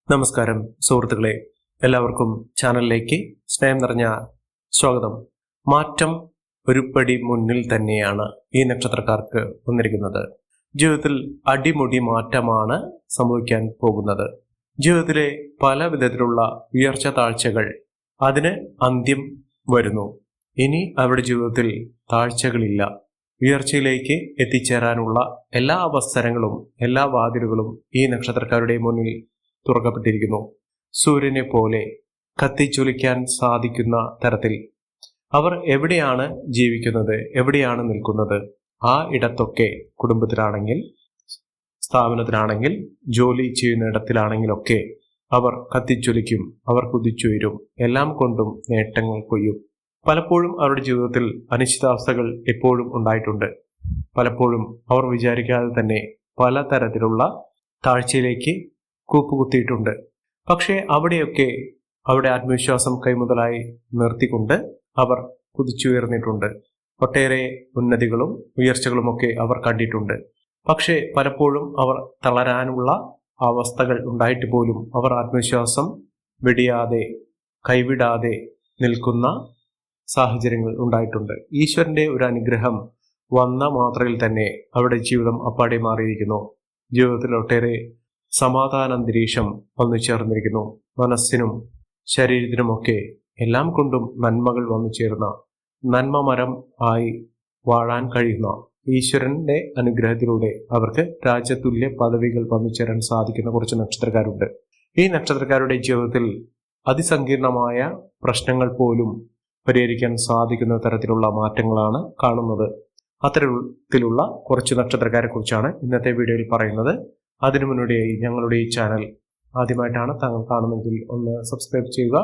നമസ്കാരം സുഹൃത്തുക്കളെ, എല്ലാവർക്കും ചാനലിലേക്ക് സ്നേഹം നിറഞ്ഞ സ്വാഗതം. മാറ്റം ഒരു പടി മുന്നിൽ തന്നെയാണ് ഈ നക്ഷത്രക്കാർക്ക് വന്നിരിക്കുന്നത്. ജീവിതത്തിൽ അടിമുടി മാറ്റമാണ് സംഭവിക്കാൻ പോകുന്നത്. ജീവിതത്തിലെ പല വിധത്തിലുള്ള ഉയർച്ച താഴ്ചകൾ, അതിന് അന്ത്യം വരുന്നു. ഇനി അവരുടെ ജീവിതത്തിൽ താഴ്ചകളില്ല. ഉയർച്ചയിലേക്ക് എത്തിച്ചേരാനുള്ള എല്ലാ അവസരങ്ങളും എല്ലാ വാതിലുകളും ഈ നക്ഷത്രക്കാരുടെ മുന്നിൽ തുറക്കപ്പെട്ടിരിക്കുന്നു. സൂര്യനെ പോലെ കത്തിച്ചൊലിക്കാൻ സാധിക്കുന്ന തരത്തിൽ അവർ എവിടെയാണ് ജീവിക്കുന്നത്, എവിടെയാണ് നിൽക്കുന്നത്, ആ ഇടത്തൊക്കെ, കുടുംബത്തിലാണെങ്കിൽ, സ്ഥാപനത്തിലാണെങ്കിൽ, ജോലി ചെയ്യുന്ന ഇടത്തിലാണെങ്കിലൊക്കെ അവർ കത്തിച്ചൊലിക്കും, അവർ കുതിച്ചുയരും, എല്ലാം കൊണ്ടും നേട്ടങ്ങൾ കൊയ്യും. പലപ്പോഴും അവരുടെ ജീവിതത്തിൽ അനിശ്ചിതാവസ്ഥകൾ എപ്പോഴും ഉണ്ടായിട്ടുണ്ട്. പലപ്പോഴും അവർ വിചാരിക്കാതെ തന്നെ പലതരത്തിലുള്ള താഴ്ചയിലേക്ക് കൂപ്പുകുത്തിയിട്ടുണ്ട്. പക്ഷേ അവിടെയൊക്കെ അവരുടെ ആത്മവിശ്വാസം കൈമുതലായി നിർത്തിക്കൊണ്ട് അവർ കുതിച്ചുയർന്നിട്ടുണ്ട്. ഒട്ടേറെ ഉന്നതികളും ഉയർച്ചകളുമൊക്കെ അവർ കണ്ടിട്ടുണ്ട്. പക്ഷേ പലപ്പോഴും അവർ തളരാനുള്ള അവസ്ഥകൾ ഉണ്ടായിട്ട് പോലും അവർ ആത്മവിശ്വാസം വെടിയാതെ കൈവിടാതെ നിൽക്കുന്ന സാഹചര്യങ്ങൾ ഉണ്ടായിട്ടുണ്ട്. ഈശ്വരന്റെ ഒരു അനുഗ്രഹം വന്ന മാത്രയിൽ തന്നെ അവരുടെ ജീവിതം അപ്പാടെ മാറിയിരിക്കുന്നു. ജീവിതത്തിൽ ഒട്ടേറെ സമാധാന അന്തരീക്ഷം വന്നു ചേർന്നിരിക്കുന്നു. മനസ്സിനും ശരീരത്തിനുമൊക്കെ എല്ലാം കൊണ്ടും നന്മകൾ വന്നു ചേർന്ന നന്മ മരം ആയി വാഴാൻ കഴിയുന്ന ഈശ്വരന്റെ അനുഗ്രഹത്തിലൂടെ അവർക്ക് രാജ്യതുല്യ പദവികൾ വന്നു ചേരാൻ സാധിക്കുന്ന കുറച്ച് നക്ഷത്രക്കാരുണ്ട്. ഈ നക്ഷത്രക്കാരുടെ ജീവിതത്തിൽ അതിസങ്കീർണമായ പ്രശ്നങ്ങൾ പോലും പരിഹരിക്കാൻ സാധിക്കുന്ന തരത്തിലുള്ള മാറ്റങ്ങളാണ് കാണുന്നത്. അത്തരത്തിലുള്ള കുറച്ച് നക്ഷത്രക്കാരെ കുറിച്ചാണ് ഇന്നത്തെ വീഡിയോയിൽ പറയുന്നത്. അതിനു മുന്നോടിയായി ഞങ്ങളുടെ ഈ ചാനൽ ആദ്യമായിട്ടാണ് താങ്കൾ കാണുമെങ്കിൽ ഒന്ന് സബ്സ്ക്രൈബ് ചെയ്യുക.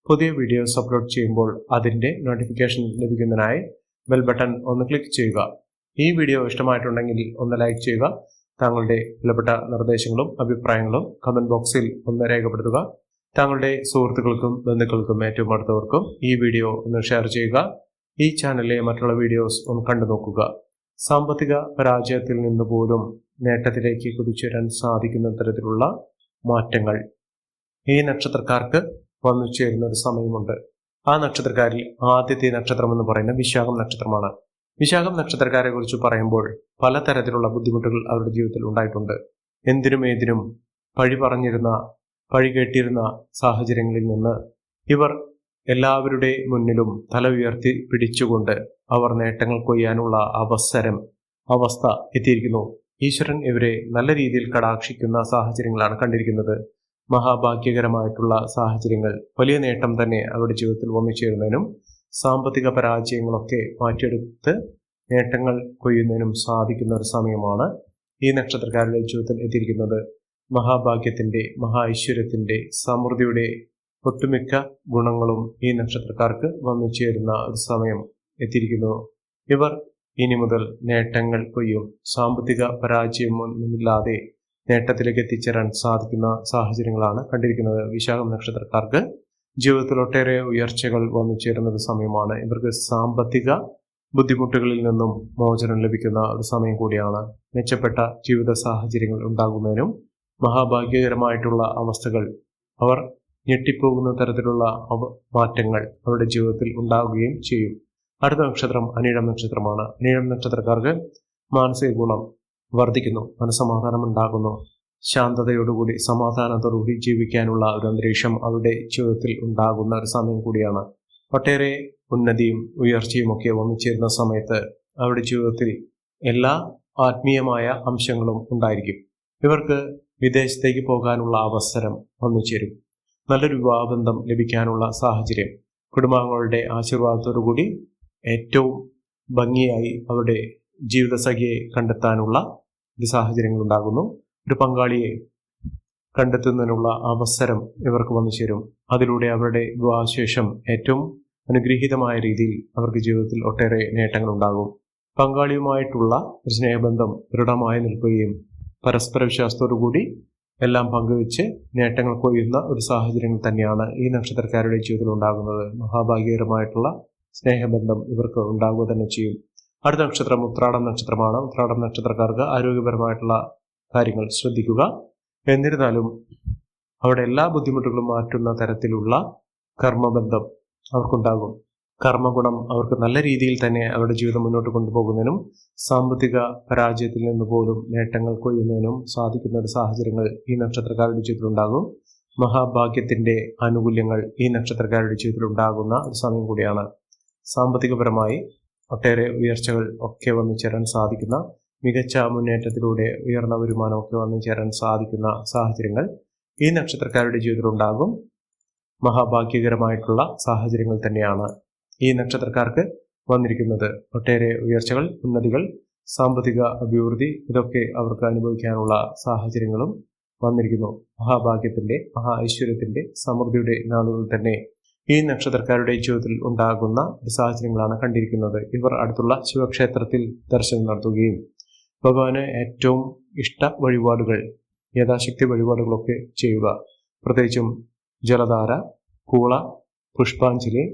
പുതിയ വീഡിയോസ് അപ്ലോഡ് ചെയ്യുമ്പോൾ അതിൻ്റെ നോട്ടിഫിക്കേഷൻ ലഭിക്കുന്നതിനായി ബെൽ ബട്ടൺ ഒന്ന് ക്ലിക്ക് ചെയ്യുക. ഈ വീഡിയോ ഇഷ്ടമായിട്ടുണ്ടെങ്കിൽ ഒന്ന് ലൈക്ക് ചെയ്യുക. താങ്കളുടെ വിലപ്പെട്ട നിർദ്ദേശങ്ങളും അഭിപ്രായങ്ങളും കമന്റ് ബോക്സിൽ ഒന്ന് രേഖപ്പെടുത്തുക. താങ്കളുടെ സുഹൃത്തുക്കൾക്കും ബന്ധുക്കൾക്കും ഏറ്റവും അടുത്തവർക്കും ഈ വീഡിയോ ഒന്ന് ഷെയർ ചെയ്യുക. ഈ ചാനലിലെ മറ്റുള്ള വീഡിയോസ് ഒന്ന് കണ്ടു നോക്കുക. സാമ്പത്തിക പരാജയത്തിൽ നിന്ന് പോലും നേട്ടത്തിലേക്ക് കുതിച്ചുവരാൻ സാധിക്കുന്ന തരത്തിലുള്ള മാറ്റങ്ങൾ ഈ നക്ഷത്രക്കാർക്ക് വന്നു ചേരുന്ന ഒരു സമയമുണ്ട്. ആ നക്ഷത്രക്കാരിൽ ആദ്യത്തെ നക്ഷത്രം എന്ന് പറയുന്നത് വിശാഖം നക്ഷത്രമാണ്. വിശാഖം നക്ഷത്രക്കാരെ കുറിച്ച് പറയുമ്പോൾ പലതരത്തിലുള്ള ബുദ്ധിമുട്ടുകൾ അവരുടെ ജീവിതത്തിൽ ഉണ്ടായിട്ടുണ്ട്. എന്തിനും ഏതിനും പഴി കേട്ടിരുന്ന സാഹചര്യങ്ങളിൽ നിന്ന് ഇവർ എല്ലാവരുടെ മുന്നിലും തല ഉയർത്തി പിടിച്ചുകൊണ്ട് അവർ നേട്ടങ്ങൾ കൊയ്യാനുള്ള അവസ്ഥ എത്തിയിരിക്കുന്നു. ഈശ്വരൻ ഇവരെ നല്ല രീതിയിൽ കടാക്ഷിക്കുന്ന സാഹചര്യങ്ങളാണ് കണ്ടിരിക്കുന്നത്. മഹാഭാഗ്യകരമായിട്ടുള്ള സാഹചര്യങ്ങൾ, വലിയ നേട്ടം തന്നെ അവരുടെ ജീവിതത്തിൽ വന്നു ചേരുന്നതിനും സാമ്പത്തിക പരാജയങ്ങളൊക്കെ മാറ്റിയെടുത്ത് നേട്ടങ്ങൾ കൊയ്യുന്നതിനും സാധിക്കുന്ന ഒരു സമയമാണ് ഈ നക്ഷത്രക്കാരുടെ ജീവിതത്തിൽ എത്തിയിരിക്കുന്നത്. മഹാഭാഗ്യത്തിന്റെ, മഹാ ഐശ്വര്യത്തിന്റെ, സമൃദ്ധിയുടെ ഒട്ടുമിക്ക ഗുണങ്ങളും ഈ നക്ഷത്രക്കാർക്ക് വന്നു ചേരുന്ന ഒരു സമയം എത്തിയിരിക്കുന്നു. ഇവർ ഇനി മുതൽ നേട്ടങ്ങൾ കൊയ്യും. സാമ്പത്തിക പരാജയമൊന്നുമില്ലാതെ നേട്ടത്തിലേക്ക് എത്തിച്ചേരാൻ സാധിക്കുന്ന സാഹചര്യങ്ങളാണ് കണ്ടിരിക്കുന്നത്. വിശാഖം നക്ഷത്രക്കാർക്ക് ജീവിതത്തിൽ ഒട്ടേറെ ഉയർച്ചകൾ വന്നു ചേരുന്ന ഒരു സമയമാണ്. ഇവർക്ക് സാമ്പത്തിക ബുദ്ധിമുട്ടുകളിൽ നിന്നും മോചനം ലഭിക്കുന്ന ഒരു സമയം കൂടിയാണ്. മെച്ചപ്പെട്ട ജീവിത സാഹചര്യങ്ങൾ ഉണ്ടാകുന്നതിനും മഹാഭാഗ്യകരമായിട്ടുള്ള അവസ്ഥകൾ, അവർ ഞെട്ടിപ്പോകുന്ന തരത്തിലുള്ള മാറ്റങ്ങൾ അവരുടെ ജീവിതത്തിൽ ഉണ്ടാവുകയും ചെയ്യും. അടുത്ത നക്ഷത്രം അനിഴം നക്ഷത്രമാണ്. അനിഴം നക്ഷത്രക്കാർക്ക് മാനസിക ഗുണം വർദ്ധിക്കുന്നു, മനസ്സമാധാനം ഉണ്ടാകുന്നു. ശാന്തതയോടുകൂടി സമാധാനത്തോടുകൂടി ജീവിക്കാനുള്ള ഒരു അന്തരീക്ഷം അവരുടെ ജീവിതത്തിൽ ഉണ്ടാകുന്ന ഒരു സമയം കൂടിയാണ്. ഒട്ടേറെ ഉന്നതിയും ഉയർച്ചയും ഒക്കെ വന്നു ചേരുന്ന സമയത്ത് അവരുടെ ജീവിതത്തിൽ എല്ലാ ആത്മീയമായ അംശങ്ങളും ഉണ്ടായിരിക്കും. ഇവർക്ക് വിദേശത്തേക്ക് പോകാനുള്ള അവസരം വന്നു ചേരും. നല്ലൊരു വിവാഹബന്ധം ലഭിക്കാനുള്ള സാഹചര്യം, കുടുംബാംഗങ്ങളുടെ ആശീർവാദത്തോടുകൂടി ഏറ്റവും ഭംഗിയായി അവരുടെ ജീവിതസഖിയെ കണ്ടെത്താനുള്ള ഒരു സാഹചര്യങ്ങൾ ഉണ്ടാകുന്നു. ഒരു പങ്കാളിയെ കണ്ടെത്തുന്നതിനുള്ള അവസരം ഇവർക്ക് വന്നു ചേരും. അതിലൂടെ അവരുടെ വിവാഹശേഷം ഏറ്റവും അനുഗ്രഹീതമായ രീതിയിൽ അവർക്ക് ജീവിതത്തിൽ ഒട്ടേറെ നേട്ടങ്ങൾ ഉണ്ടാകും. പങ്കാളിയുമായിട്ടുള്ള ഒരു സ്നേഹബന്ധം ദൃഢമായി നിൽക്കുകയും പരസ്പര വിശ്വാസത്തോടുകൂടി എല്ലാം പങ്കുവെച്ച് നേട്ടങ്ങൾ കൊയ്യുന്ന ഒരു സാഹചര്യങ്ങൾ തന്നെയാണ് ഈ നക്ഷത്രക്കാരുടെ ജീവിതത്തിൽ ഉണ്ടാകുന്നത്. മഹാഭാഗ്യകരമായിട്ടുള്ള സ്നേഹബന്ധം ഇവർക്ക് ഉണ്ടാകുക തന്നെ ചെയ്യും. അടുത്ത നക്ഷത്രം ഉത്രാടം നക്ഷത്രമാണ്. ഉത്രാടം നക്ഷത്രക്കാർക്ക് ആരോഗ്യപരമായിട്ടുള്ള കാര്യങ്ങൾ ശ്രദ്ധിക്കുക. എന്നിരുന്നാലും അവിടെ എല്ലാ ബുദ്ധിമുട്ടുകളും മാറ്റുന്ന തരത്തിലുള്ള കർമ്മബന്ധം അവർക്കുണ്ടാകും. കർമ്മഗുണം അവർക്ക് നല്ല രീതിയിൽ തന്നെ അവരുടെ ജീവിതം മുന്നോട്ട് കൊണ്ടുപോകുന്നതിനും സാമ്പത്തിക പരാജയത്തിൽ നിന്ന് പോലും നേട്ടങ്ങൾ കൊയ്യുന്നതിനും സാധിക്കുന്ന ഒരു സാഹചര്യങ്ങൾ ഈ നക്ഷത്രക്കാരുടെ ജീവിതത്തിലുണ്ടാകും. മഹാഭാഗ്യത്തിന്റെ ആനുകൂല്യങ്ങൾ ഈ നക്ഷത്രക്കാരുടെ ജീവിതത്തിൽ ഉണ്ടാകുന്ന ഒരു സമയം കൂടിയാണ്. സാമ്പത്തികപരമായി ഒട്ടേറെ ഉയർച്ചകൾ ഒക്കെ വന്നു ചേരാൻ സാധിക്കുന്ന, മികച്ച മുന്നേറ്റത്തിലൂടെ ഉയർന്ന വരുമാനമൊക്കെ വന്നു ചേരാൻ സാധിക്കുന്ന സാഹചര്യങ്ങൾ ഈ നക്ഷത്രക്കാരുടെ ജീവിതത്തിൽ ഉണ്ടാകും. മഹാഭാഗ്യകരമായിട്ടുള്ള സാഹചര്യങ്ങൾ തന്നെയാണ് ഈ നക്ഷത്രക്കാർക്ക് വന്നിരിക്കുന്നത്. ഒട്ടേറെ ഉയർച്ചകൾ, ഉന്നതികൾ, സാമ്പത്തിക അഭിവൃദ്ധി ഇതൊക്കെ അവർക്ക് അനുഭവിക്കാനുള്ള സാഹചര്യങ്ങളും വന്നിരിക്കുന്നു. മഹാഭാഗ്യത്തിന്റെ, മഹാ ഐശ്വര്യത്തിന്റെ, സമൃദ്ധിയുടെ നാളുകൾ തന്നെ ഈ നക്ഷത്രക്കാരുടെ ജീവിതത്തിൽ ഉണ്ടാകുന്ന സാഹചര്യങ്ങളാണ് കണ്ടിരിക്കുന്നത്. ഇവർ അടുത്തുള്ള ശിവക്ഷേത്രത്തിൽ ദർശനം നടത്തുകയും ഭഗവാന് ഏറ്റവും ഇഷ്ട വഴിപാടുകൾ, യഥാശക്തി വഴിപാടുകളൊക്കെ ചെയ്യുക. പ്രത്യേകിച്ചും ജലധാര, കൂള, പുഷ്പാഞ്ജലി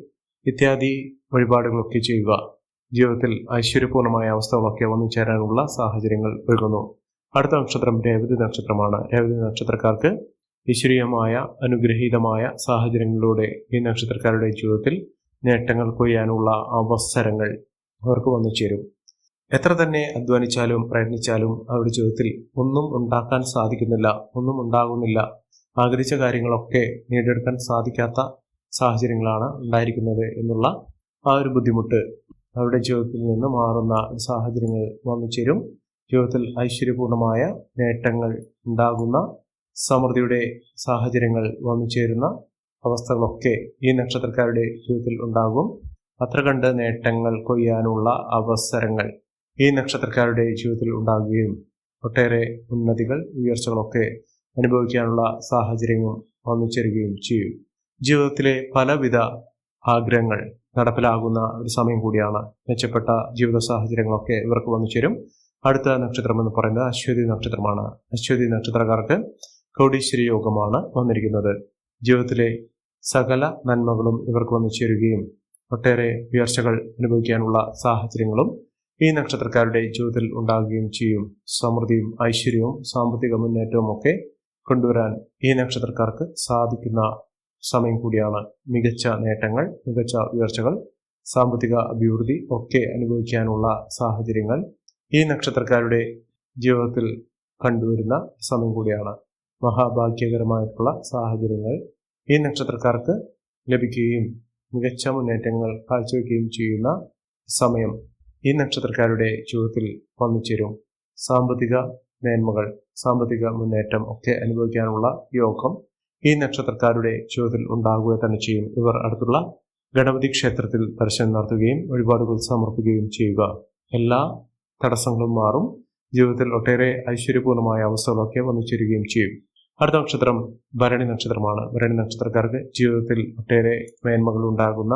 ഇത്യാദി വഴിപാടുകളൊക്കെ ചെയ്യുക. ജീവിതത്തിൽ ഐശ്വര്യപൂർണമായ അവസ്ഥകളൊക്കെ വന്നു ചേരാനുള്ള സാഹചര്യങ്ങൾ ഒരുങ്ങുന്നു. അടുത്ത നക്ഷത്രം രേവതി നക്ഷത്രമാണ്. രേവതി നക്ഷത്രക്കാർക്ക് ഈശ്വരീയമായ അനുഗ്രഹീതമായ സാഹചര്യങ്ങളിലൂടെ ഈ നക്ഷത്രക്കാരുടെ ജീവിതത്തിൽ നേട്ടങ്ങൾ കൊയ്യാനുള്ള അവസരങ്ങൾ അവർക്ക് വന്നു ചേരും. എത്ര തന്നെ അധ്വാനിച്ചാലും പ്രയത്നിച്ചാലും അവരുടെ ജീവിതത്തിൽ ഒന്നും ഉണ്ടാക്കാൻ സാധിക്കുന്നില്ല, ഒന്നും ഉണ്ടാകുന്നില്ല. ആഗ്രഹിച്ച കാര്യങ്ങളൊക്കെ നേടിയെടുക്കാൻ സാധിക്കാത്ത സാഹചര്യങ്ങളാണ് ഉണ്ടായിരിക്കുന്നത് എന്നുള്ള ആ ഒരു ബുദ്ധിമുട്ട് അവരുടെ ജീവിതത്തിൽ നിന്ന് മാറുന്ന സാഹചര്യങ്ങൾ വന്നു ചേരും. ജീവിതത്തിൽ ഐശ്വര്യപൂർണമായ നേട്ടങ്ങൾ ഉണ്ടാകുന്ന, സമൃദ്ധിയുടെ സാഹചര്യങ്ങൾ വന്നു ചേരുന്ന അവസ്ഥകളൊക്കെ ഈ നക്ഷത്രക്കാരുടെ ജീവിതത്തിൽ ഉണ്ടാകും. അത്ര കണ്ട് നേട്ടങ്ങൾ കൊയ്യാനുള്ള അവസരങ്ങൾ ഈ നക്ഷത്രക്കാരുടെ ജീവിതത്തിൽ ഉണ്ടാകുകയും ഒട്ടേറെ ഉന്നതികൾ, ഉയർച്ചകളൊക്കെ അനുഭവിക്കാനുള്ള സാഹചര്യങ്ങൾ വന്നു ചേരുകയും ചെയ്യും. ജീവിതത്തിലെ പലവിധ ആഗ്രഹങ്ങൾ നടപ്പിലാകുന്ന ഒരു സമയം കൂടിയാണ്. മെച്ചപ്പെട്ട ജീവിത സാഹചര്യങ്ങളൊക്കെ ഇവർക്ക് വന്നു ചേരും. അടുത്ത നക്ഷത്രം എന്ന് പറയുന്നത് അശ്വതി നക്ഷത്രമാണ്. അശ്വതി നക്ഷത്രക്കാർക്ക് കോടീശ്വരി യോഗമാണ് വന്നിരിക്കുന്നത്. ജീവിതത്തിലെ സകല നന്മകളും ഇവർക്ക് വന്നു ചേരുകയും ഒട്ടേറെ ഉയർച്ചകൾ അനുഭവിക്കാനുള്ള സാഹചര്യങ്ങളും ഈ നക്ഷത്രക്കാരുടെ ജീവിതത്തിൽ ഉണ്ടാകുകയും ചെയ്യും. സമൃദ്ധിയും ഐശ്വര്യവും സാമ്പത്തിക മുന്നേറ്റവും ഒക്കെ കൊണ്ടുവരാൻ ഈ നക്ഷത്രക്കാർക്ക് സാധിക്കുന്ന സമയം കൂടിയാണ്. മികച്ച നേട്ടങ്ങൾ, മികച്ച ഉയർച്ചകൾ, സാമ്പത്തിക അഭിവൃദ്ധി ഒക്കെ അനുഭവിക്കാനുള്ള സാഹചര്യങ്ങൾ ഈ നക്ഷത്രക്കാരുടെ ജീവിതത്തിൽ കണ്ടുവരുന്ന സമയം കൂടിയാണ്. മഹാഭാഗ്യകരമായിട്ടുള്ള സാഹചര്യങ്ങൾ ഈ നക്ഷത്രക്കാർക്ക് ലഭിക്കുകയും മികച്ച മുന്നേറ്റങ്ങൾ കാഴ്ചവെക്കുകയും ചെയ്യുന്ന സമയം ഈ നക്ഷത്രക്കാരുടെ ജീവിതത്തിൽ വന്നു ചേരും. സാമ്പത്തിക മേന്മകൾ, സാമ്പത്തിക മുന്നേറ്റം ഒക്കെ അനുഭവിക്കാനുള്ള യോഗം ഈ നക്ഷത്രക്കാരുടെ ജീവിതത്തിൽ ഉണ്ടാകുക തന്നെ ചെയ്യും. ഇവർ അടുത്തുള്ള ഗണപതി ക്ഷേത്രത്തിൽ ദർശനം നടത്തുകയും വഴിപാടുകൾ സമർപ്പിക്കുകയും ചെയ്യുക. എല്ലാ തടസ്സങ്ങളും മാറും. ജീവിതത്തിൽ ഒട്ടേറെ ഐശ്വര്യപൂർണമായ അവസ്ഥകളൊക്കെ വന്നു ചേരുകയും ചെയ്യും. അടുത്ത നക്ഷത്രം ഭരണി നക്ഷത്രമാണ്. ഭരണി നക്ഷത്രക്കാർക്ക് ജീവിതത്തിൽ ഒട്ടേറെ മേന്മകൾ ഉണ്ടാകുന്ന,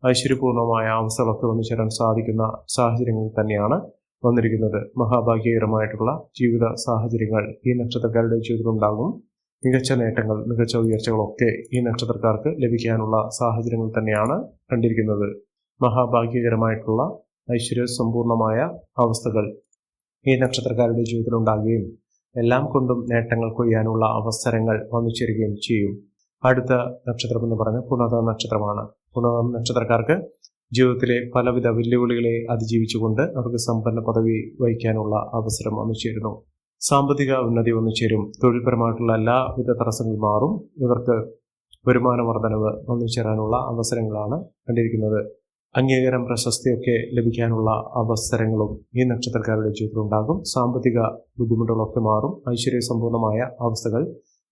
ഐശ്വര്യപൂർണമായ അവസ്ഥകളൊക്കെ വന്നു ചേരാൻ സാധിക്കുന്ന സാഹചര്യങ്ങൾ തന്നെയാണ് വന്നിരിക്കുന്നത്. മഹാഭാഗ്യകരമായിട്ടുള്ള ജീവിത സാഹചര്യങ്ങൾ ഈ നക്ഷത്രക്കാരുടെ ജീവിതത്തിൽ ഉണ്ടാകും. മികച്ച നേട്ടങ്ങൾ, മികച്ച ഉയർച്ചകളൊക്കെ ഈ നക്ഷത്രക്കാർക്ക് ലഭിക്കാനുള്ള സാഹചര്യങ്ങൾ തന്നെയാണ് കണ്ടിരിക്കുന്നത്. മഹാഭാഗ്യകരമായിട്ടുള്ള ഐശ്വര്യ സമ്പൂർണമായ അവസ്ഥകൾ ഈ നക്ഷത്രക്കാരുടെ ജീവിതത്തിൽ ഉണ്ടാകുകയും എല്ലാം കൊണ്ടും നേട്ടങ്ങൾ കൊയ്യാനുള്ള അവസരങ്ങൾ വന്നു ചേരുകയും ചെയ്യും. അടുത്ത നക്ഷത്രം എന്ന് പറഞ്ഞാൽ പുണർദം നക്ഷത്രമാണ്. പുണർദം നക്ഷത്രക്കാർക്ക് ജീവിതത്തിലെ പലവിധ വെല്ലുവിളികളെ അതിജീവിച്ചുകൊണ്ട് അവർക്ക് സമ്പന്ന പദവി വഹിക്കാനുള്ള അവസരം വന്നു ചേരുന്നു. സാമ്പത്തിക ഉന്നതി വന്നു ചേരും. തൊഴിൽപരമായിട്ടുള്ള എല്ലാവിധ തടസ്സങ്ങൾ മാറും. ഇവർക്ക് വരുമാന വർധനവ് വന്നു ചേരാനുള്ള അവസരങ്ങളാണ് കണ്ടിരിക്കുന്നത്. അംഗീകാരം, പ്രശസ്തിയൊക്കെ ലഭിക്കാനുള്ള അവസരങ്ങളും ഈ നക്ഷത്രക്കാരുടെ ജീവിതത്തിൽ ഉണ്ടാകും. സാമ്പത്തിക ബുദ്ധിമുട്ടുകളൊക്കെ മാറും. ഐശ്വര്യ സമ്പൂർണമായ അവസ്ഥകൾ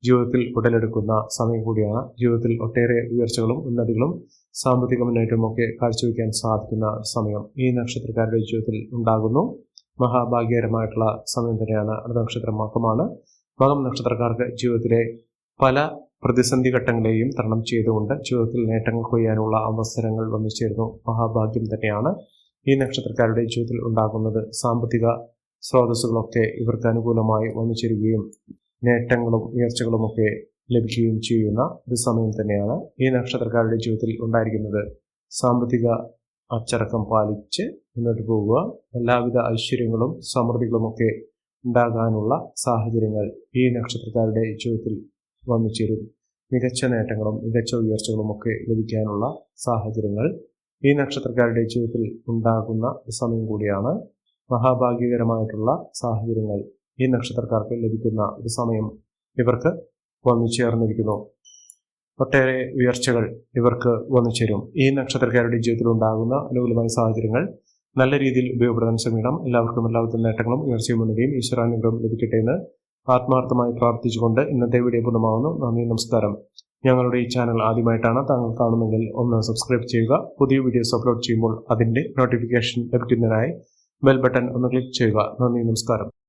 ജീവിതത്തിൽ ഉടലെടുക്കുന്ന സമയം കൂടിയാണ്. ജീവിതത്തിൽ ഒട്ടേറെ ഉയർച്ചകളും ഉന്നതികളും സാമ്പത്തിക മുന്നേറ്റവും ഒക്കെ കാഴ്ചവെക്കാൻ സാധിക്കുന്ന സമയം ഈ നക്ഷത്രക്കാരുടെ ജീവിതത്തിൽ ഉണ്ടാകുന്നു. മഹാഭാഗ്യകരമായിട്ടുള്ള സമയം തന്നെയാണ്. അടുത്ത നക്ഷത്രം മകമാണ്. മകം നക്ഷത്രക്കാർക്ക് ജീവിതത്തിലെ പല പ്രതിസന്ധി ഘട്ടങ്ങളെയും തരണം ചെയ്തുകൊണ്ട് ജീവിതത്തിൽ നേട്ടങ്ങൾ കൊയ്യാനുള്ള അവസരങ്ങൾ വന്നു ചേരുന്നു. മഹാഭാഗ്യം തന്നെയാണ് ഈ നക്ഷത്രക്കാരുടെ ജീവിതത്തിൽ ഉണ്ടാകുന്നത്. സാമ്പത്തിക സ്രോതസ്സുകളൊക്കെ ഇവർക്ക് അനുകൂലമായി വന്നു ചേരുകയും നേട്ടങ്ങളും ഉയർച്ചകളും ഒക്കെ ലഭിക്കുകയും ചെയ്യുന്ന ഒരു സമയം തന്നെയാണ് ഈ നക്ഷത്രക്കാരുടെ ജീവിതത്തിൽ ഉണ്ടായിരിക്കുന്നത്. സാമ്പത്തിക അച്ചടക്കം പാലിച്ച് മുന്നോട്ട് പോവുക. എല്ലാവിധ ഐശ്വര്യങ്ങളും സമൃദ്ധികളുമൊക്കെ ഉണ്ടാകാനുള്ള സാഹചര്യങ്ങൾ ഈ നക്ഷത്രക്കാരുടെ ജീവിതത്തിൽ വന്നു ചേരും. മികച്ച നേട്ടങ്ങളും മികച്ച ഉയർച്ചകളും ഒക്കെ ലഭിക്കാനുള്ള സാഹചര്യങ്ങൾ ഈ നക്ഷത്രക്കാരുടെ ജീവിതത്തിൽ ഉണ്ടാകുന്ന സമയം കൂടിയാണ്. മഹാഭാഗ്യകരമായിട്ടുള്ള സാഹചര്യങ്ങൾ ഈ നക്ഷത്രക്കാർക്ക് ലഭിക്കുന്ന ഒരു സമയം ഇവർക്ക് വന്നു ചേർന്നിരിക്കുന്നു. ഒട്ടേറെ ഉയർച്ചകൾ ഇവർക്ക് വന്നു ചേരും. ഈ നക്ഷത്രക്കാരുടെ ജീവിതത്തിൽ ഉണ്ടാകുന്ന അനുകൂലമായ സാഹചര്യങ്ങൾ നല്ല രീതിയിൽ ഉപയോഗപ്പെടുത്താൻ ശ്രമിക്കണം. എല്ലാവർക്കും എല്ലാവിധ നേട്ടങ്ങളും ഉയർച്ചയും ഉന്നതിയും ഈശ്വരാനുഗ്രഹം ലഭിക്കട്ടെ എന്ന് ആത്മാർത്ഥമായി പ്രാർത്ഥിച്ചുകൊണ്ട് ഇന്നത്തെ വീഡിയോ പൂർണ്ണമാവുന്നു. നന്ദി, നമസ്കാരം. ഞങ്ങളുടെ ഈ ചാനൽ ആദ്യമായിട്ടാണ് താങ്കൾ കാണുമെങ്കിൽ ഒന്ന് സബ്സ്ക്രൈബ് ചെയ്യുക. പുതിയ വീഡിയോസ് അപ്ലോഡ് ചെയ്യുമ്പോൾ അതിൻ്റെ നോട്ടിഫിക്കേഷൻ ലഭിക്കുന്നതിനായി ബെൽ ബട്ടൺ ഒന്ന് ക്ലിക്ക് ചെയ്യുക. നന്ദി, നമസ്കാരം.